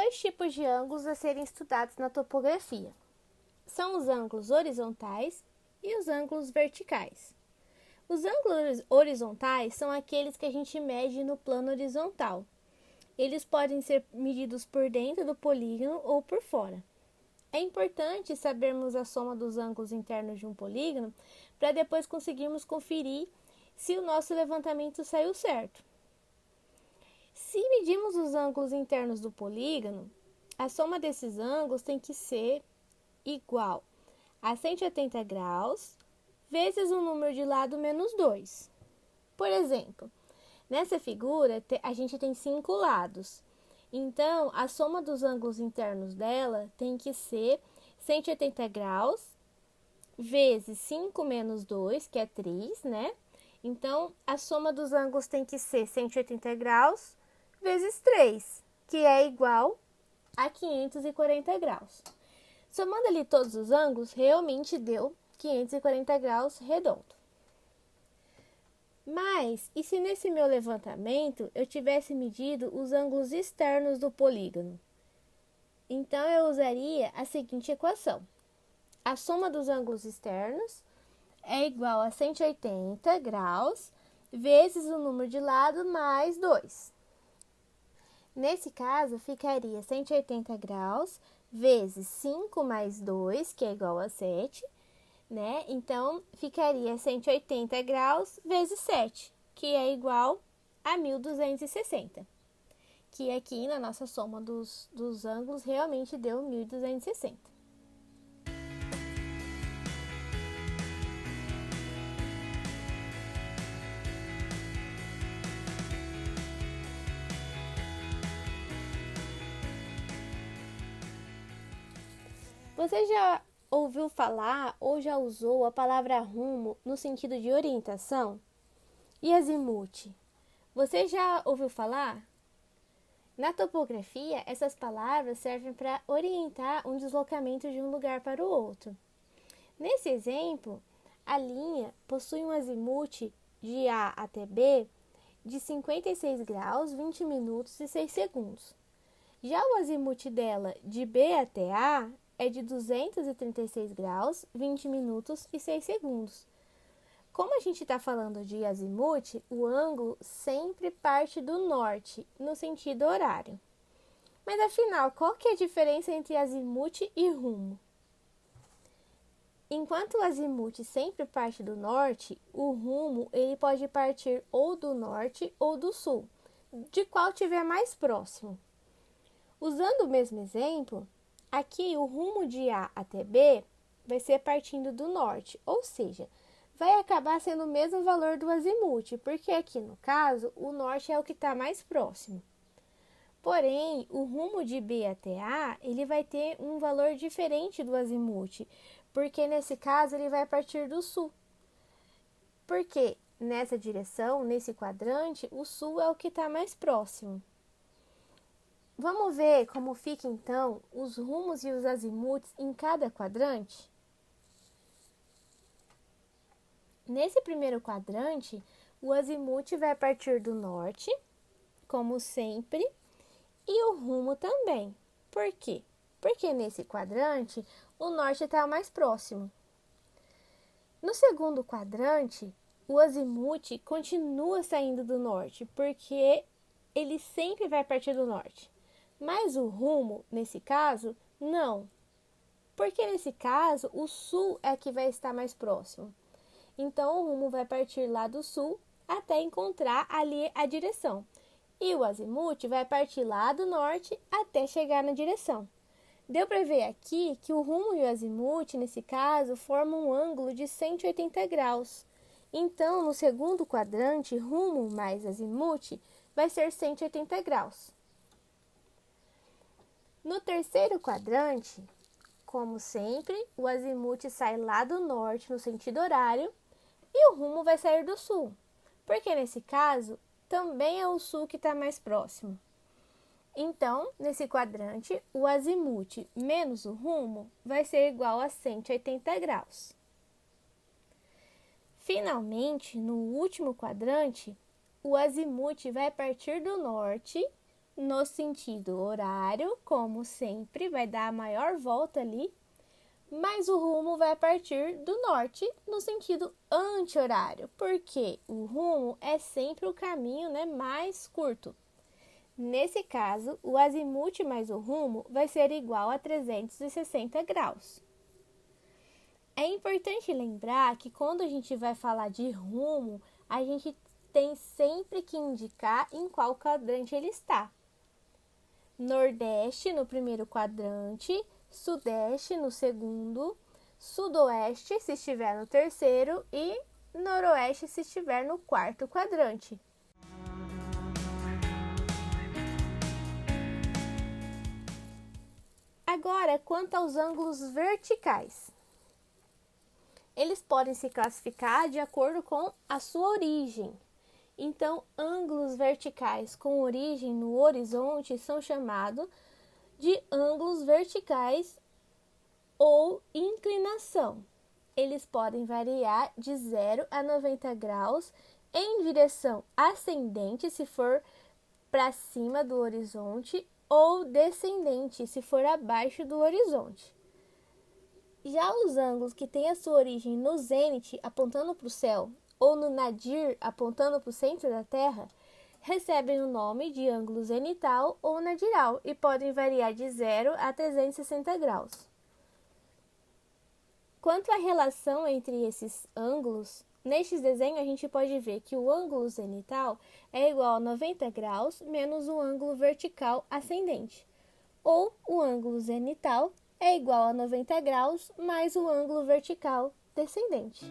dois tipos de ângulos a serem estudados na topografia. São os ângulos horizontais e os ângulos verticais. Os ângulos horizontais são aqueles que a gente mede no plano horizontal. Eles podem ser medidos por dentro do polígono ou por fora. É importante sabermos a soma dos ângulos internos de um polígono para depois conseguirmos conferir se o nosso levantamento saiu certo. Se medimos os ângulos internos do polígono, a soma desses ângulos tem que ser igual a 180 graus vezes o número de lado menos 2. Por exemplo, nessa figura a gente tem 5 lados. Então, a soma dos ângulos internos dela tem que ser 180 graus vezes 5 menos 2, que é 3, né? Então, a soma dos ângulos tem que ser 180 graus vezes 3, que é igual a 540 graus. Somando ali todos os ângulos, realmente deu 540 graus redondo. Mas, e se nesse meu levantamento eu tivesse medido os ângulos externos do polígono? Então, eu usaria a seguinte equação. A soma dos ângulos externos é igual a 180 graus vezes o número de lado mais 2. Nesse caso, ficaria 180 graus vezes 5 mais 2, que é igual a 7, né? Então, ficaria 180 graus vezes 7, que é igual a 1.260. Que aqui na nossa soma dos ângulos realmente deu 1.260. Você já ouviu falar ou já usou a palavra rumo no sentido de orientação? E azimuth? Você já ouviu falar? Na topografia, essas palavras servem para orientar um deslocamento de um lugar para o outro. Nesse exemplo, a linha possui um azimuth de A até B de 56 graus, 20 minutos e 6 segundos. Já o azimuth dela de B até A é de 236 graus, 20 minutos e 6 segundos. Como a gente está falando de azimuth, o ângulo sempre parte do norte, no sentido horário. Mas afinal, qual que é a diferença entre azimuth e rumo? Enquanto o azimuth sempre parte do norte, o rumo ele pode partir ou do norte ou do sul, de qual estiver mais próximo. Usando o mesmo exemplo, aqui o rumo de A até B vai ser partindo do norte, ou seja, vai acabar sendo o mesmo valor do azimuth, porque aqui no caso o norte é o que está mais próximo. Porém, o rumo de B até A ele vai ter um valor diferente do azimuth, porque nesse caso ele vai partir do sul. Porque nessa direção, nesse quadrante, o sul é o que está mais próximo. Vamos ver como fica então os rumos e os azimuths em cada quadrante? Nesse primeiro quadrante, o azimuth vai partir do norte, como sempre, e o rumo também. Por quê? Porque nesse quadrante, o norte está mais próximo. No segundo quadrante, o azimuth continua saindo do norte, porque ele sempre vai partir do norte. Mas o rumo, nesse caso, não. Porque nesse caso, o sul é que vai estar mais próximo. Então, o rumo vai partir lá do sul até encontrar ali a direção. E o azimuth vai partir lá do norte até chegar na direção. Deu para ver aqui que o rumo e o azimuth, nesse caso, formam um ângulo de 180 graus. Então, no segundo quadrante, rumo mais azimuth vai ser 180 graus. No terceiro quadrante, como sempre, o azimuth sai lá do norte no sentido horário e o rumo vai sair do sul, porque nesse caso também é o sul que está mais próximo. Então, nesse quadrante, o azimuth menos o rumo vai ser igual a 180 graus. Finalmente, no último quadrante, o azimuth vai partir do norte no sentido horário, como sempre, vai dar a maior volta ali, mas o rumo vai partir do norte no sentido anti-horário, porque o rumo é sempre o caminho, mais curto. Nesse caso, o azimuth mais o rumo vai ser igual a 360 graus. É importante lembrar que quando a gente vai falar de rumo, a gente tem sempre que indicar em qual quadrante ele está. Nordeste no primeiro quadrante, Sudeste no segundo, Sudoeste se estiver no terceiro e Noroeste se estiver no quarto quadrante. Agora, quanto aos ângulos verticais. Eles podem se classificar de acordo com a sua origem. Então, ângulos verticais com origem no horizonte são chamados de ângulos verticais ou inclinação. Eles podem variar de 0 a 90 graus em direção ascendente, se for para cima do horizonte, ou descendente, se for abaixo do horizonte. Já os ângulos que têm a sua origem no zênite, apontando para o céu, ou no nadir, apontando para o centro da Terra, recebem o nome de ângulo zenital ou nadiral e podem variar de 0 a 360 graus. Quanto à relação entre esses ângulos, neste desenho a gente pode ver que o ângulo zenital é igual a 90 graus menos o ângulo vertical ascendente, ou o ângulo zenital é igual a 90 graus mais o ângulo vertical descendente.